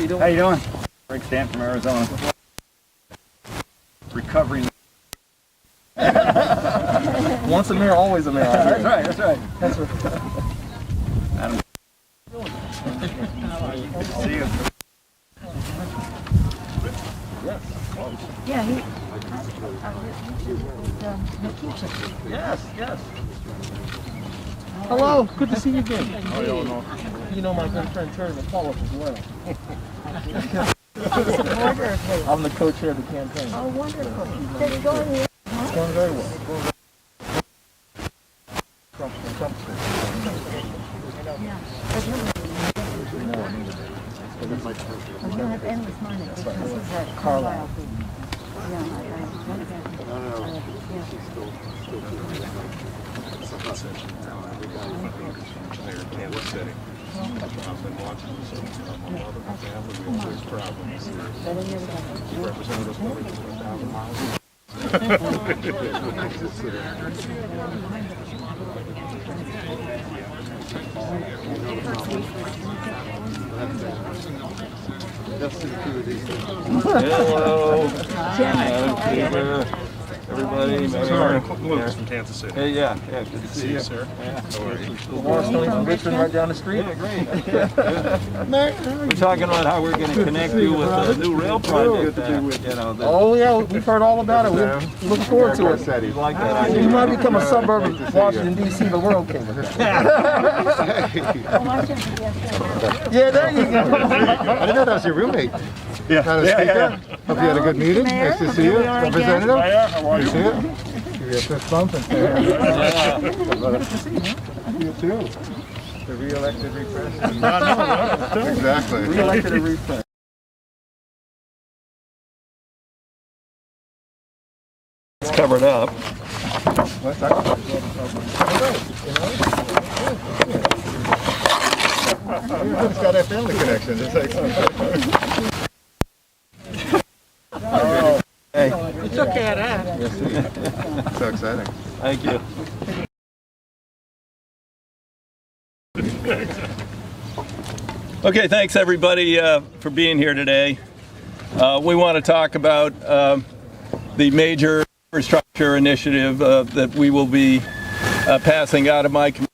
you doing? How you doing? Rick Stamp from Arizona. Recovering. Once a mayor, always a mayor. That's right, that's right. That's right. Adam. Good to see you. Yeah, he Yes, yes. Hello, good to see you again. You know my good friend Terry McAuliffe as well. I'm the co-chair of the campaign. oh, wonderful. Is it going here? It's going very well. Trump. You don't have endless money because of that Carlisle. thing. Yeah, Hello. Everybody, Mayor. Lucas from Kansas City. Hey, yeah, good to see you, sir. Yeah. How are you? Stoney from Richmond right down the street. Yeah, great. We're talking about how we're going to connect you with a new rail project. Oh yeah, we've heard all about it. We're looking forward to it. You like that We idea? might become a suburb of Washington, D.C., but we're okay with it. Yeah, there you go. I didn't know that was your roommate. Yeah. Madam Speaker. Hope you had a good meeting. Nice to see you. Representative. Hiya, how are Good to see you? you. Give you a fist bump and say you too. The re-elected representative. Exactly. Re-elected and refreshed. It's covered up. What's that? It's got that family connection. It's like, Hey, It's okay at that. so exciting. thank you. Okay, thanks everybody for being here today. We want to talk about the major infrastructure initiative that we will be passing out of my committee.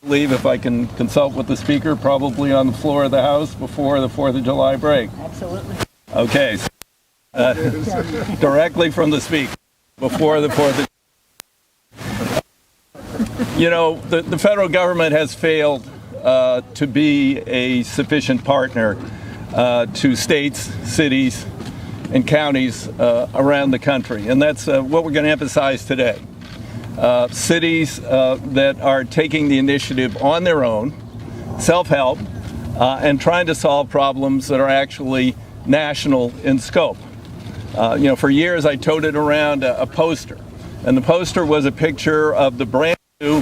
Leave if I can consult with the speaker, probably on the floor of the House before the 4th of July break. Absolutely. Okay, so, directly from the speaker before the 4th of You know, the federal government has failed to be a sufficient partner to states, cities, and counties around the country, and that's what we're going to emphasize today. Cities that are taking the initiative on their own, self-help, and trying to solve problems that are actually national in scope. For years I toted around a poster, and the poster was a picture of the brand new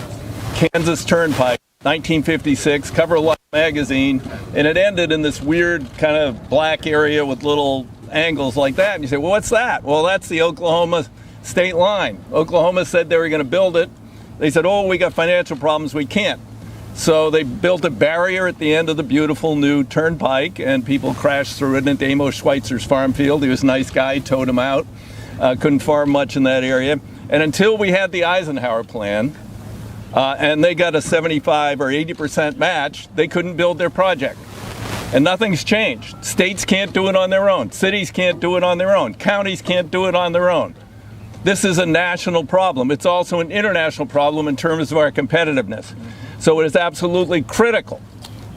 Kansas Turnpike, 1956, cover of Life magazine, and it ended in this weird kind of black area with little angles like that. And you say, well, what's that? Well, that's the Oklahoma state line. Oklahoma said they were going to build it. They said, oh, we got financial problems, we can't. So they built a barrier at the end of the beautiful new turnpike, and people crashed through it into Amos Schweitzer's farm field. He was a nice guy, towed him out. Couldn't farm much in that area. And until we had the Eisenhower plan, and they got a 75 or 80% match, they couldn't build their project. And nothing's changed. States can't do it on their own. Cities can't do it on their own. Counties can't do it on their own. This is a national problem. It's also an international problem in terms of our competitiveness. So it is absolutely critical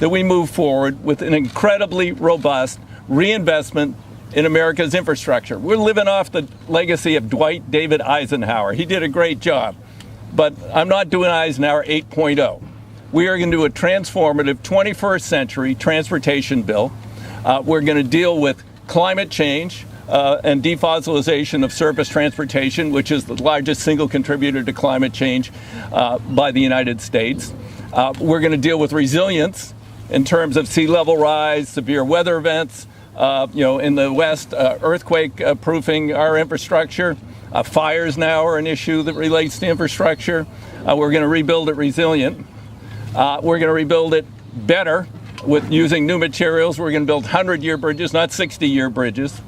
that we move forward with an incredibly robust reinvestment in America's infrastructure. We're living off the legacy of Dwight David Eisenhower. He did a great job, but I'm not doing Eisenhower 8.0. We are going to do a transformative 21st century transportation bill. We're going to deal with climate change, and defossilization of surface transportation, which is the largest single contributor to climate change by the United States. We're going to deal with resilience in terms of sea level rise, severe weather events, in the West, earthquake proofing our infrastructure. Fires now are an issue that relates to infrastructure. We're going to rebuild it resilient. We're going to rebuild it better with using new materials. We're going to build 100-year bridges, not 60-year bridges.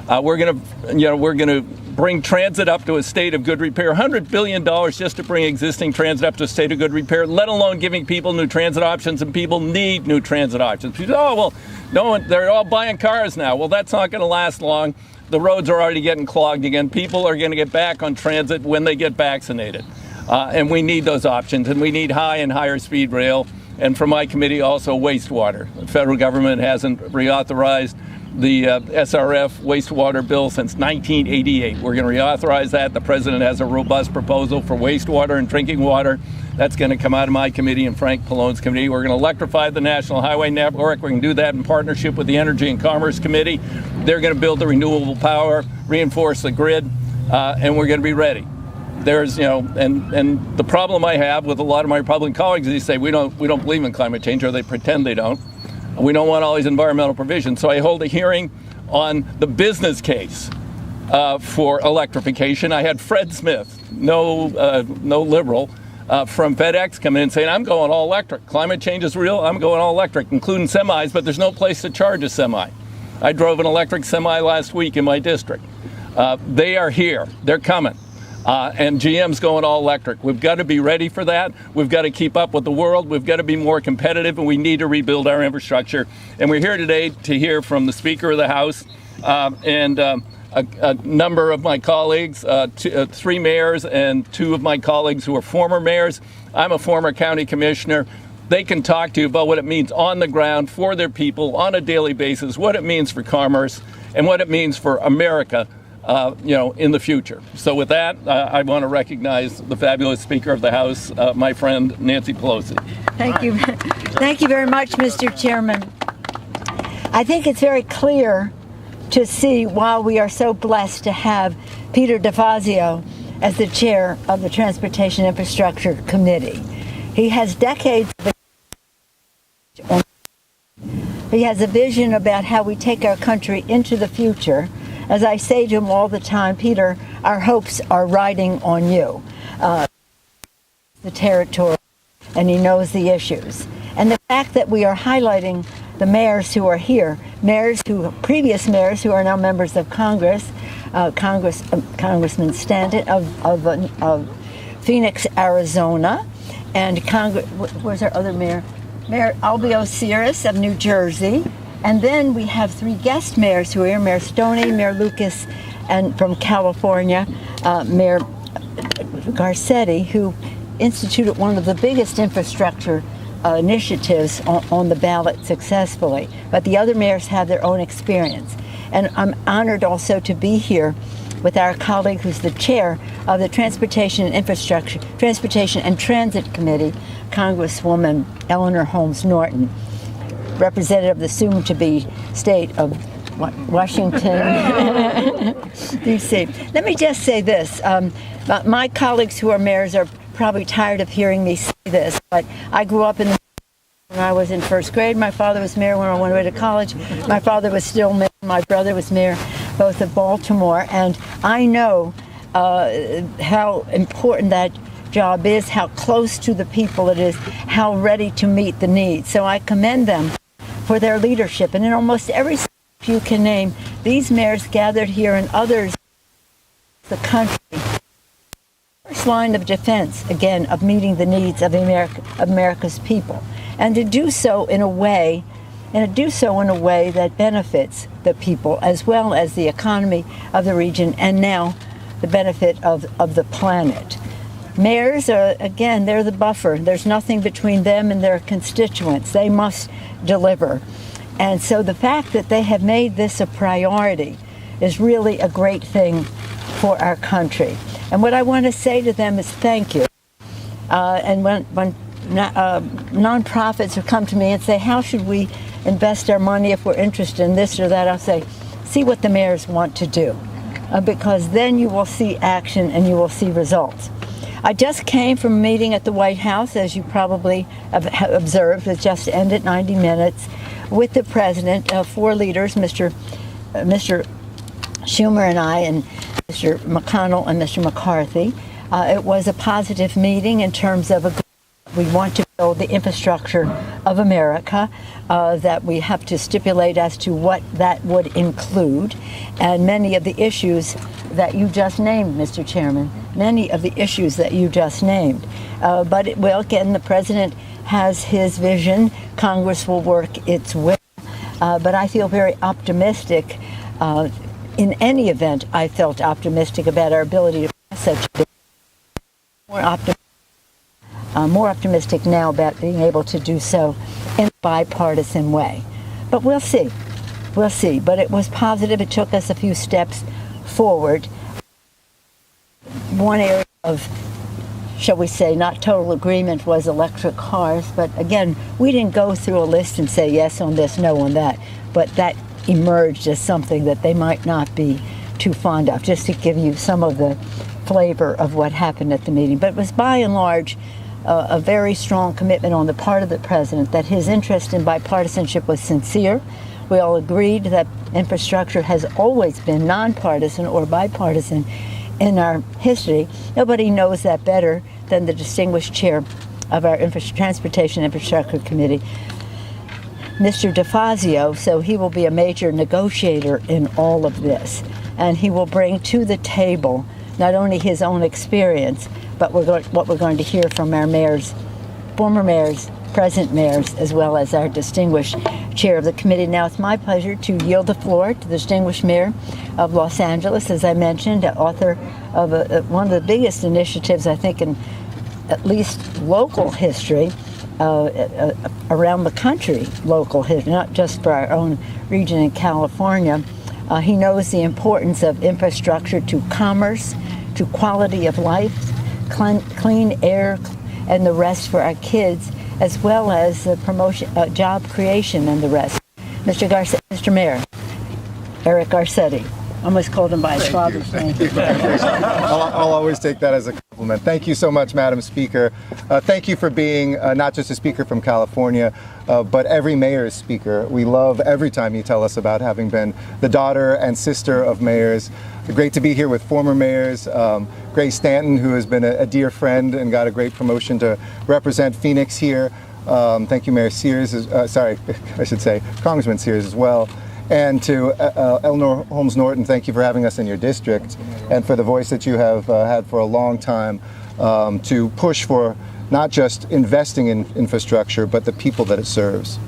We're going to bring transit up to a state of good repair. $100 billion just to bring existing transit up to a state of good repair, let alone giving people new transit options, and people need new transit options. People say, oh, well, no one, they're all buying cars now. Well, that's not going to last long. The roads are already getting clogged again. People are going to get back on transit when they get vaccinated. And we need those options, and we need high and higher speed rail. And from my committee, also wastewater. The federal government hasn't reauthorized the SRF wastewater bill since 1988. We're going to reauthorize that. The president has a robust proposal for wastewater and drinking water. That's going to come out of my committee and Frank Pallone's committee. We're going to electrify the National Highway Network. We can do that in partnership with the Energy and Commerce Committee. They're going to build the renewable power, reinforce the grid, and we're going to be ready. There's, and the problem I have with a lot of my Republican colleagues is they say we don't believe in climate change, or they pretend they don't. We don't want all these environmental provisions. So I hold a hearing on the business case for electrification. I had Fred Smith, no liberal, from FedEx come in and saying, I'm going all electric. Climate change is real. I'm going all electric, including semis, but there's no place to charge a semi. I drove an electric semi last week in my district. They are here. They're coming. And GM's going all electric. We've got to be ready for that. We've got to keep up with the world. We've got to be more competitive, and we need to rebuild our infrastructure. And we're here today to hear from the Speaker of the House and a number of my colleagues, 3 mayors and 2 of my colleagues who are former mayors. I'm a former county commissioner. They can talk to you about what it means on the ground for their people on a daily basis, what it means for commerce, and what it means for America in the future. So with that, I want to recognize the fabulous Speaker of the House, my friend Nancy Pelosi. Thank you. Thank you very much, Mr. Chairman. I think it's very clear to see why we are so blessed to have Peter DeFazio as the chair of the Transportation Infrastructure Committee. He has decades of He has a vision about how we take our country into the future. As I say to him all the time, Peter, our hopes are riding on you. The territory, and he knows the issues. And the fact that we are highlighting the mayors who are here, previous mayors who are now members of Congress, Congressman Stanton of Phoenix, Arizona, and where's our other mayor? Mayor Albio Cirrus of New Jersey. And then we have 3 guest mayors who are here, Mayor Stoney, Mayor Lucas, and from California, Mayor Garcetti, who instituted one of the biggest infrastructure initiatives on the ballot successfully. But the other mayors have their own experience. And I'm honored also to be here with our colleague who's the chair of the Transportation and Transit Committee, Congresswoman Eleanor Holmes Norton, representative of the soon-to-be state of Washington, D.C. Let me just say this. My colleagues who are mayors are probably tired of hearing me say this, but I grew up when I was in first grade. My father was mayor when I went away to college. My father was still mayor. My brother was mayor, both of Baltimore. And I know how important that job is, how close to the people it is, how ready to meet the needs. So I commend them for their leadership. And in almost every state you can name, these mayors gathered here and others the country, first line of defense, again, of meeting the needs of America's people. And to do so in a way that benefits the people as well as the economy of the region and now the benefit of the planet. Mayors are, again, they're the buffer. There's nothing between them and their constituents. They must deliver. And so the fact that they have made this a priority is really a great thing for our country. And what I want to say to them is thank you. And when nonprofits have come to me and say, how should we invest our money if we're interested in this or that, I'll say, see what the mayors want to do. Because then you will see action and you will see results. I just came from a meeting at the White House, as you probably have observed. It just ended 90 minutes with the president, 4 leaders, Mr. Schumer and I, and Mr. McConnell and Mr. McCarthy. It was a positive meeting in terms of we want to the infrastructure of America, that we have to stipulate as to what that would include, and many of the issues that you just named, Mr. Chairman, many of the issues that you just named. But it will, again, the President has his vision. Congress will work its will. But I feel very optimistic. In any event, I felt optimistic about our ability to pass such a bill. More optimistic now about being able to do so in a bipartisan way. But we'll see. We'll see. But it was positive. It took us a few steps forward. One area of, shall we say, not total agreement was electric cars. But again, we didn't go through a list and say yes on this, no on that. But that emerged as something that they might not be too fond of, just to give you some of the flavor of what happened at the meeting. But it was by and large a very strong commitment on the part of the President that his interest in bipartisanship was sincere. We all agreed that infrastructure has always been nonpartisan or bipartisan in our history. Nobody knows that better than the distinguished chair of our Transportation Infrastructure Committee, Mr. DeFazio. So he will be a major negotiator in all of this, and he will bring to the table not only his own experience, but what we're going to hear from our mayors, former mayors, present mayors, as well as our distinguished chair of the committee. Now it's my pleasure to yield the floor to the distinguished mayor of Los Angeles, as I mentioned, author of one of the biggest initiatives, I think, in at least local history, around the country, local history, not just for our own region in California. He knows the importance of infrastructure to commerce, to quality of life, clean air, and the rest for our kids, as well as the promotion, job creation, and the rest. Mr. Mayor, Eric Garcetti. I almost called him by his father's name. I'll always take that as a compliment. Thank you so much, Madam Speaker. Thank you for being not just a speaker from California, but every mayor's speaker. We love every time you tell us about having been the daughter and sister of mayors. Great to be here with former mayors. Grace Stanton, who has been a dear friend and got a great promotion to represent Phoenix here. Thank you, Mayor Sears. Congressman Sears as well. And to Eleanor Holmes Norton, thank you for having us in your district and for the voice that you have had for a long time to push for not just investing in infrastructure, but the people that it serves.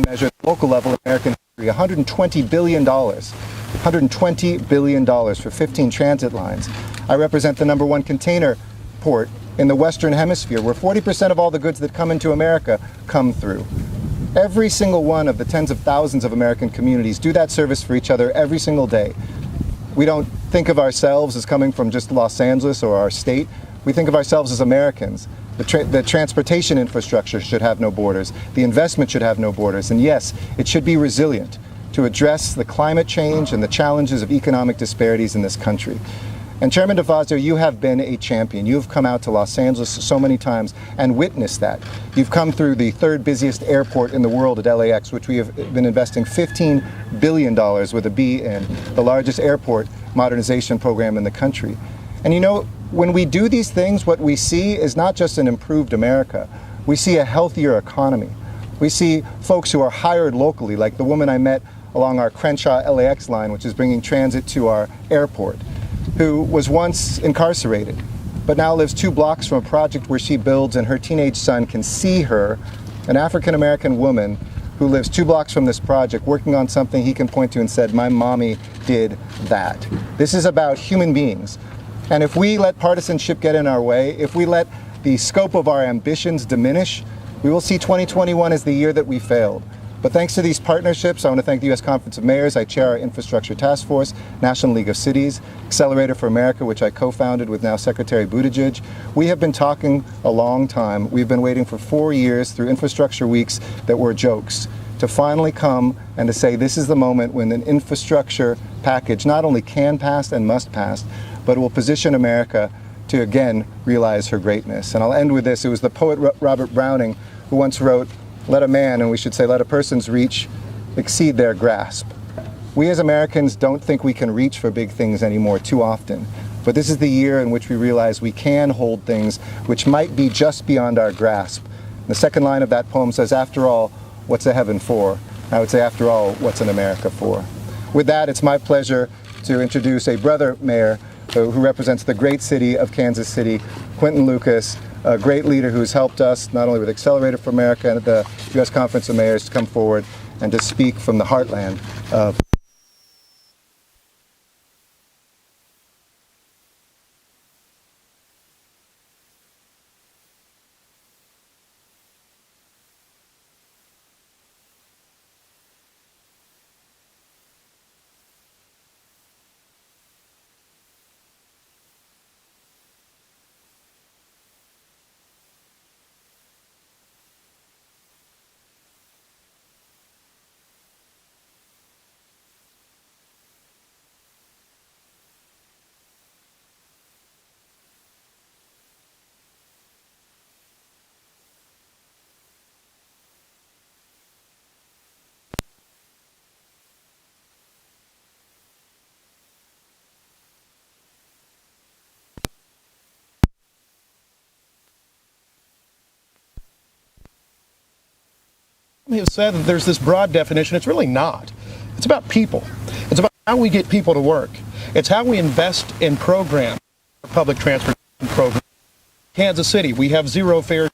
Measured at the local level in American history, $120 billion. $120 billion for 15 transit lines. I represent the #1 container port in the Western Hemisphere, where 40% of all the goods that come into America come through. Every single one of the tens of thousands of American communities do that service for each other every single day. We don't think of ourselves as coming from just Los Angeles or our state. We think of ourselves as Americans. The transportation infrastructure should have no borders. The investment should have no borders. And yes, it should be resilient to address the climate change and the challenges of economic disparities in this country. And Chairman DeFazio, you have been a champion. You've come out to Los Angeles so many times and witnessed that. You've come through the third busiest airport in the world at LAX, which we have been investing $15 billion with a B in, the largest airport modernization program in the country. And you know, when we do these things, what we see is not just an improved America, We see a healthier economy. We see folks who are hired locally, like the woman I met along our Crenshaw LAX line, which is bringing transit to our airport, who was once incarcerated, but now lives 2 blocks from a project where she builds and her teenage son can see her, an African-American woman who lives 2 blocks from this project, working on something he can point to and said, my mommy did that. This is about human beings. And if we let partisanship get in our way, if we let the scope of our ambitions diminish, we will see 2021 as the year that we failed. But thanks to these partnerships, I want to thank the U.S. Conference of Mayors. I chair our Infrastructure Task Force, National League of Cities, Accelerator for America, which I co-founded with now Secretary Buttigieg. We have been talking a long time. We've been waiting for 4 years through infrastructure weeks that were jokes to finally come and to say this is the moment when an infrastructure package not only can pass and must pass, but it will position America to again realize her greatness. And I'll end with this. It was the poet Robert Browning who once wrote, let a man, and we should say let a person's reach exceed their grasp. We as Americans don't think we can reach for big things anymore too often, but this is the year in which we realize we can hold things which might be just beyond our grasp. The second line of that poem says, after all, what's a heaven for? I would say, after all, what's an America for? With that, it's my pleasure to introduce a brother mayor who represents the great city of Kansas City, Quinton Lucas, a great leader who's helped us not only with Accelerator for America and the U.S. Conference of Mayors to come forward and to speak from the heartland of have said that there's this broad definition. It's really not. It's about people. It's about how we get people to work. It's how we invest in programs, public transportation programs. Kansas City, we have 0 fares.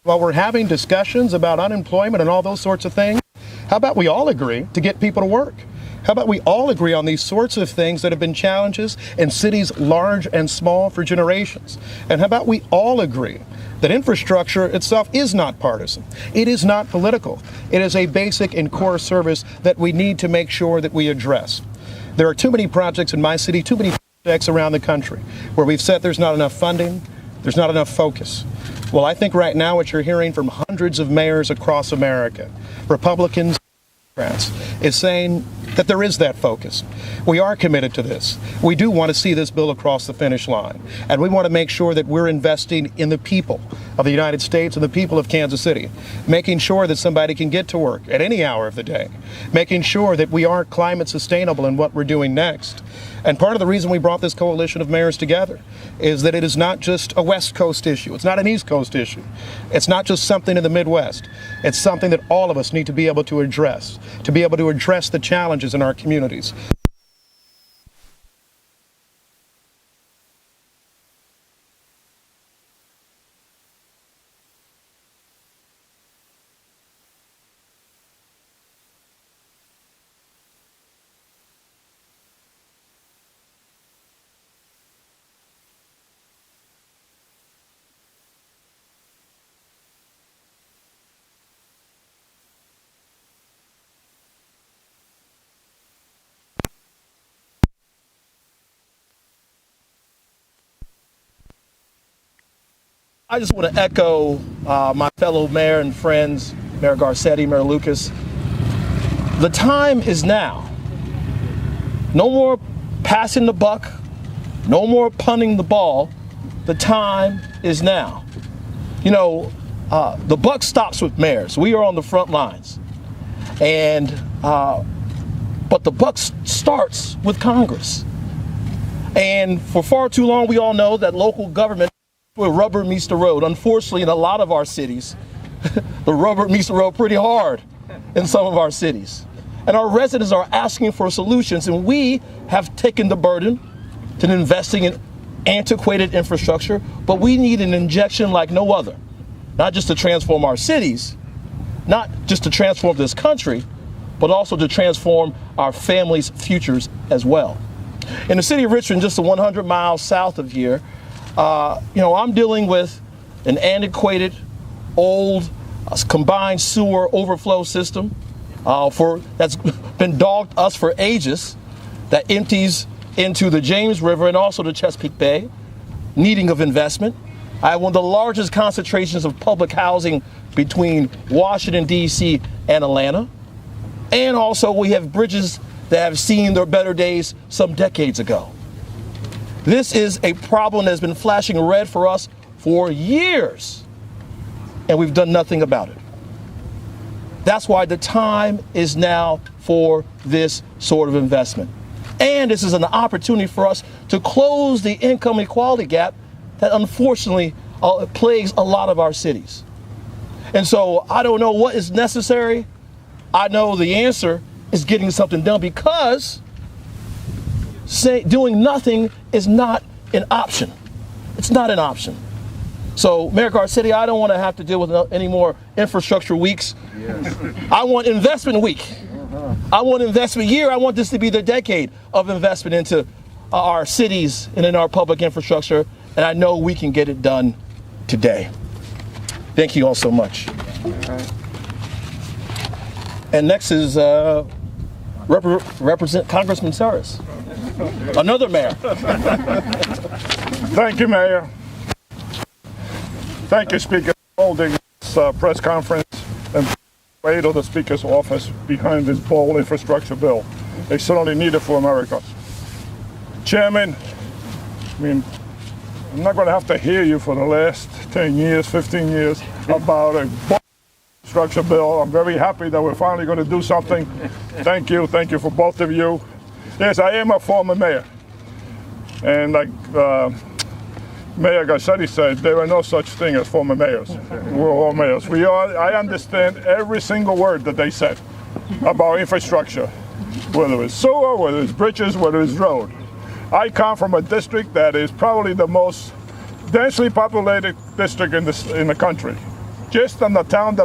While we're having discussions about unemployment and all those sorts of things, how about we all agree to get people to work? How about we all agree on these sorts of things that have been challenges in cities large and small for generations? And how about we all agree that infrastructure itself is not partisan. It is not political. It is a basic and core service that we need to make sure that we address. There are too many projects in my city, too many projects around the country where we've said there's not enough funding, there's not enough focus. Well, I think right now what you're hearing from hundreds of mayors across America, Republicans, Democrats, is saying that there is that focus. We are committed to this. We do want to see this bill across the finish line. And we want to make sure that we're investing in the people of the United States and the people of Kansas City, making sure that somebody can get to work at any hour of the day, making sure that we are climate sustainable in what we're doing next. And part of the reason we brought this coalition of mayors together is that it is not just a West Coast issue. It's not an East Coast issue. It's not just something in the Midwest. It's something that all of us need to be able to address the challenges in our communities. I just want to echo my fellow mayor and friends, Mayor Garcetti, Mayor Lucas. The time is now. No more passing the buck, no more punting the ball. The time is now. You know, the buck stops with mayors. We are on the front lines. But the buck starts with Congress. And for far too long, we all know that local government where rubber meets the road. Unfortunately, in a lot of our cities, the rubber meets the road pretty hard in some of our cities. And our residents are asking for solutions, and we have taken the burden to investing in antiquated infrastructure, but we need an injection like no other, not just to transform our cities, not just to transform this country, but also to transform our families' futures as well. In the city of Richmond, just 100 miles south of here, I'm dealing with an antiquated, old, combined sewer overflow system that's been dogged us for ages, that empties into the James River and also the Chesapeake Bay, needing of investment. I have one of the largest concentrations of public housing between Washington, D.C. and Atlanta. And also we have bridges that have seen their better days some decades ago. This is a problem that has been flashing red for us for years, and we've done nothing about it. That's why the time is now for this sort of investment. And this is an opportunity for us to close the income equality gap that unfortunately plagues a lot of our cities. And so I don't know what is necessary. I know the answer is getting something done, because doing nothing is not an option. It's not an option. So, Mayor Garcetti, I don't want to have to deal with any more infrastructure weeks. Yes. I want investment week. I want investment year. I want this to be the decade of investment into our cities and in our public infrastructure. And I know we can get it done today. Thank you all so much. And next is Represent Congressman Saris, another mayor. Thank you, Mayor. Thank you, Speaker, for holding this press conference and weight of the Speaker's office behind this bold infrastructure bill. They certainly need it for America. Chairman, I'm not going to have to hear you for the last 10 years, 15 years about a bold infrastructure bill. I'm very happy that we're finally going to do something. Thank you for both of you. Yes, I am a former mayor. And like Mayor Garcetti said, there are no such thing as former mayors. We're all mayors. I understand every single word that they said about infrastructure, whether it's sewer, whether it's bridges, whether it's road. I come from a district that is probably the most densely populated district in the country. Just in the town that